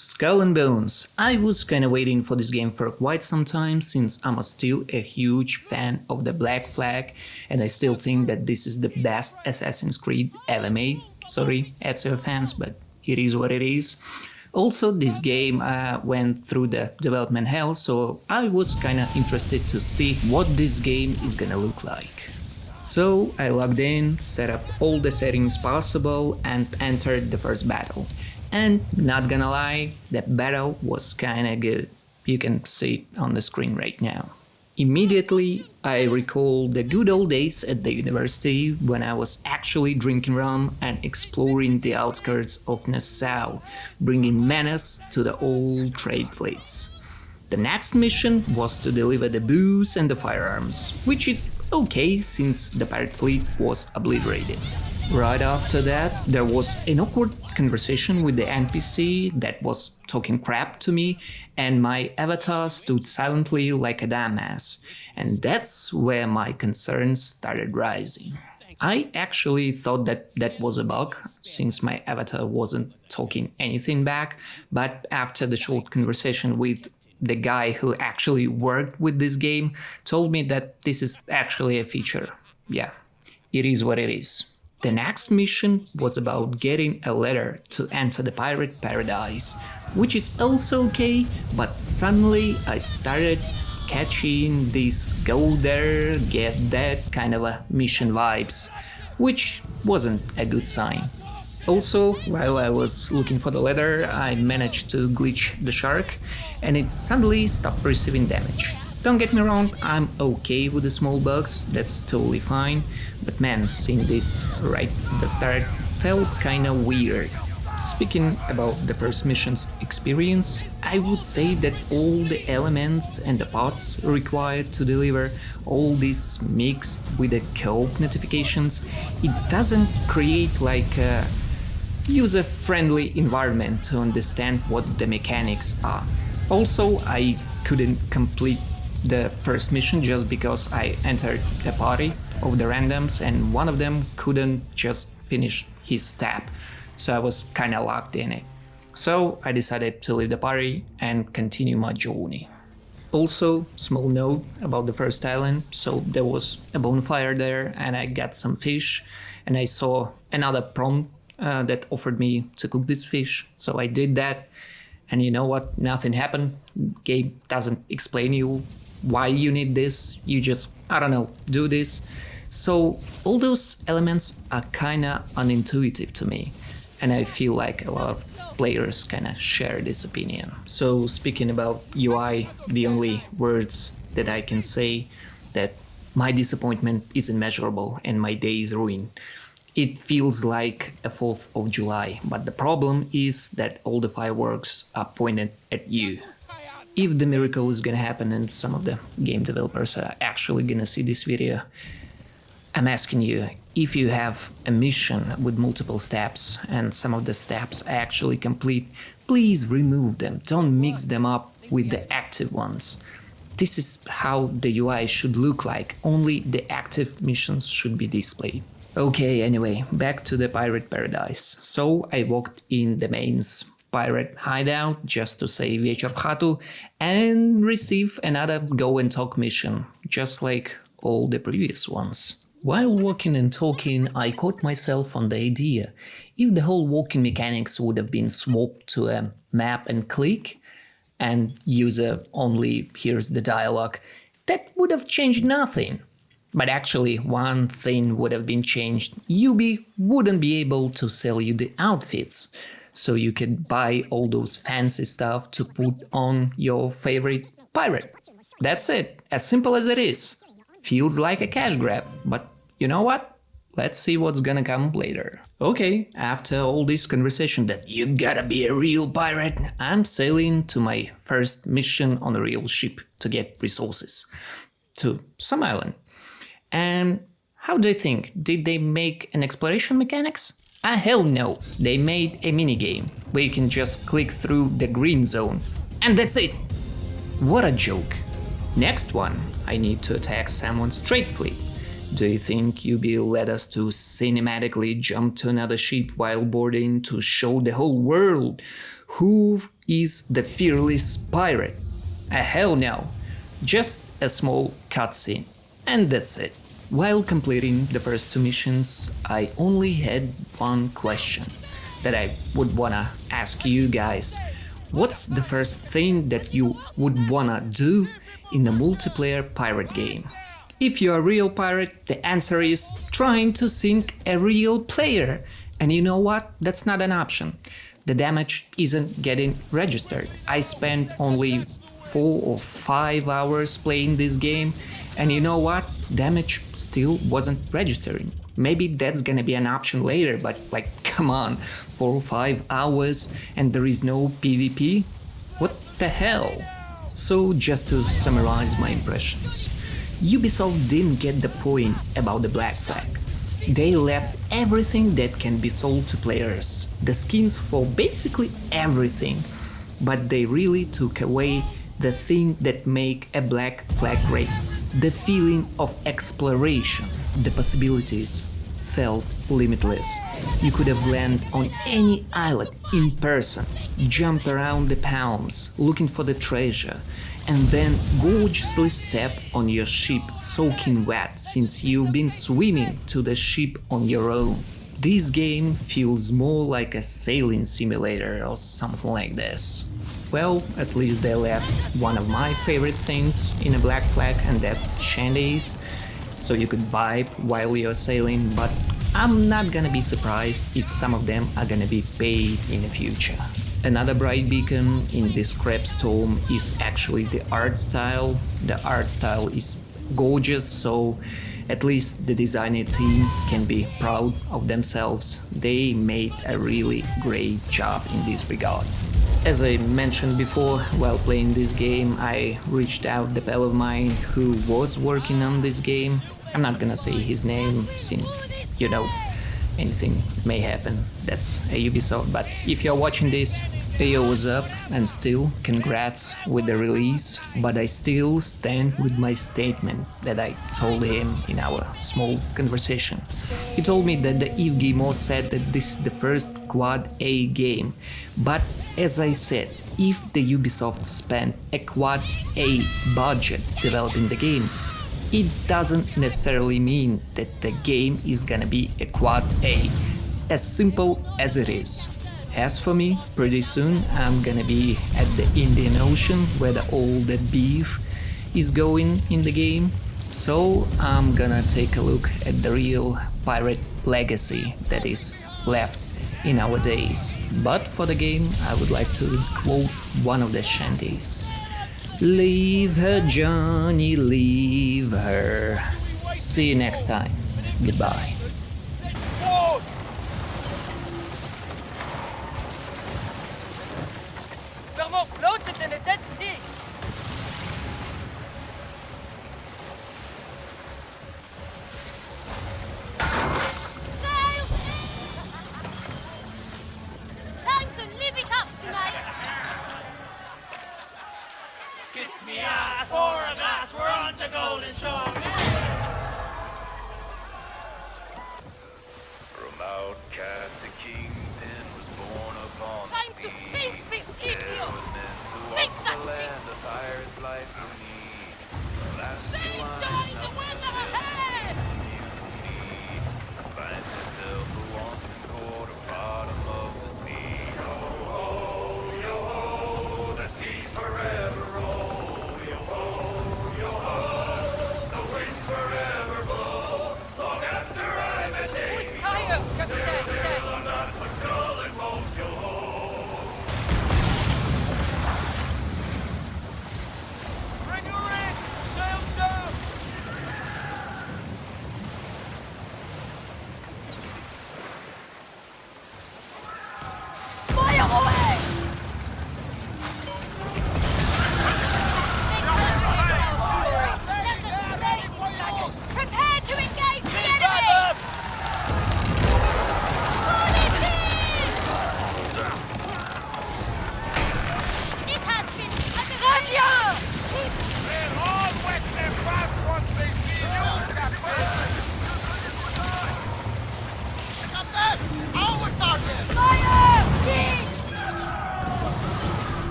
Skull and Bones. I was kinda waiting for this game for quite some time since I'm still a huge fan of the Black Flag and I still think that this is the best Assassin's Creed ever made. Sorry, Ezio fans, but it is what it is. Also, this game went through the development hell, so I was kinda interested to see what this game is gonna look like. So I logged in, set up all the settings possible and entered the first battle. And not gonna lie, that battle was kinda good. You can see it on the screen right now. Immediately, I recall the good old days at the university when I was actually drinking rum and exploring the outskirts of Nassau, bringing menace to the old trade fleets. The next mission was to deliver the booze and the firearms, which is okay since the pirate fleet was obliterated. Right after that, there was an awkward conversation with the NPC that was talking crap to me, and my avatar stood silently like a dumbass, and that's where my concerns started rising. I actually thought that that was a bug, since my avatar wasn't talking anything back, but after the short conversation with the guy who actually worked with this game, told me that this is actually a feature. Yeah, it is what it is. The next mission was about getting a letter to enter the pirate paradise, which is also okay, but suddenly I started catching these go there, get that kind of a mission vibes, which wasn't a good sign. Also, while I was looking for the letter, I managed to glitch the shark and it suddenly stopped receiving damage. Don't get me wrong, I'm okay with the small bugs, that's totally fine, but man, seeing this right at the start felt kinda weird. Speaking about the first mission's experience, I would say that all the elements and the parts required to deliver all this mixed with the co-op notifications, it doesn't create like a user-friendly environment to understand what the mechanics are. Also, I couldn't complete the first mission just because I entered a party of the randoms and one of them couldn't just finish his step, so I was kinda locked in it. So I decided to leave the party and continue my journey. Also, small note about the first island, so there was a bonfire there and I got some fish and I saw another prompt that offered me to cook this fish, so I did that. And you know what? Nothing happened. Game doesn't explain you why you need this. You just, I don't know, do this. So all those elements are kinda unintuitive to me. And I feel like a lot of players kinda share this opinion. So speaking about UI, the only words that I can say that my disappointment is immeasurable and my day is ruined. It feels like a 4th of July, but the problem is that all the fireworks are pointed at you. If the miracle is gonna happen and some of the game developers are actually gonna see this video, I'm asking you, if you have a mission with multiple steps and some of the steps are actually complete, please remove them, don't mix them up with the active ones. This is how the UI should look like, only the active missions should be displayed. Okay, anyway, back to the pirate paradise. So I walked in the main's pirate hideout just to say Вечер в хату and receive another go and talk mission, just like all the previous ones. While walking and talking, I caught myself on the idea, if the whole walking mechanics would have been swapped to a map and click, and user only hears the dialogue, that would have changed nothing. But actually, one thing would have been changed. Ubi wouldn't be able to sell you the outfits, so you could buy all those fancy stuff to put on your favorite pirate. That's it, as simple as it is. Feels like a cash grab, but you know what? Let's see what's gonna come later. Okay, after all this conversation that you gotta be a real pirate, I'm sailing to my first mission on a real ship to get resources. To some island. And how do you think? Did they make an exploration mechanics? Hell no, they made a minigame where you can just click through the green zone. And that's it! What a joke. Next one, I need to attack someone's trade fleet. Do you think Ubi led us to cinematically jump to another ship while boarding to show the whole world Who is the fearless pirate? Hell no. Just a small cutscene. And that's it. While completing the first two missions, I only had one question that I would wanna ask you guys. What's the first thing that you would wanna do in a multiplayer pirate game? If you're a real pirate, the answer is trying to sink a real player. And you know what? That's not an option. The damage isn't getting registered. I spent only 4 or 5 hours playing this game, and you know what? Damage still wasn't registering. Maybe that's gonna be an option later, but like, come on, 4 or 5 hours and there is no PvP? What the hell? So, just to summarize my impressions, Ubisoft didn't get the point about the Black Flag. They left everything that can be sold to players, the skins for basically everything, but they really took away the thing that make a Black Flag great, the feeling of exploration. The possibilities felt limitless. You could have landed on any island in person, jump around the palms looking for the treasure, and then gorgeously step on your ship soaking wet since you've been swimming to the ship on your own. This game feels more like a sailing simulator or something like this. Well, at least they left one of my favorite things in a Black Flag, and that's shanties, so you could vibe while you're sailing, but I'm not gonna be surprised if some of them are gonna be paid in the future. Another bright beacon in this crab storm is actually the art style. The art style is gorgeous, so at least the designer team can be proud of themselves. They made a really great job in this regard. As I mentioned before, while playing this game, I reached out the pal of mine who was working on this game. I'm not gonna say his name since, you know, anything may happen. That's a Ubisoft, but if you're watching this, hey yo, what's up? And still, congrats with the release, but I still stand with my statement that I told him in our small conversation. He told me that the Eve Gamer said that this is the first Quad A game, but as I said, if the Ubisoft spent a Quad A budget developing the game, it doesn't necessarily mean that the game is gonna be a Quad A, as simple as it is. As for me, pretty soon I'm gonna be at the Indian Ocean where all the beef is going in the game, so I'm gonna take a look at the real pirate legacy that is left in our days. But for the game, I would like to quote one of the shanties. Leave her, Johnny, leave her. See you next time. Goodbye. Fermons, l'autre c'était une tête fille. Time to live it up tonight. Kiss me out for a glass, we're on the golden shore. From outcast to kingpin was born upon Time the to sea. think this There idiot. was meant to Think walk that the shit. land, a pirate's life will need. That's the There's line, dying the nothing weather else ahead. you need. Find yourself a wanton quarter bottom of the sea. Yo ho, yo ho, the sea's forever. Oh, yo ho, the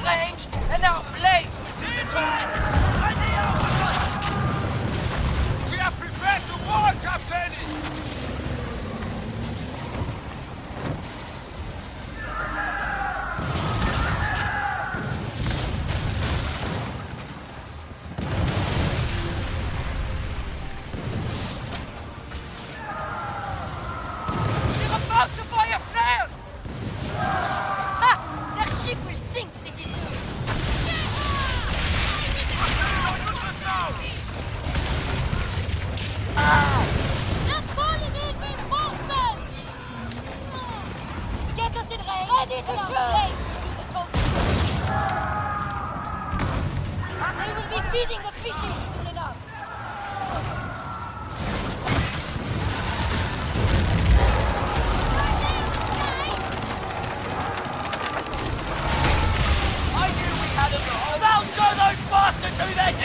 range, and our blades will do the talking. We are prepared to war, Captain! You're about to fire flares! Ha! Their ship will sink if it is moved. They're calling in reinforcements! Get us in range! Ready to shoot! Blades will do the talking. They will be feeding the fishes soon enough. I knew we had them. Now show those bastards who they're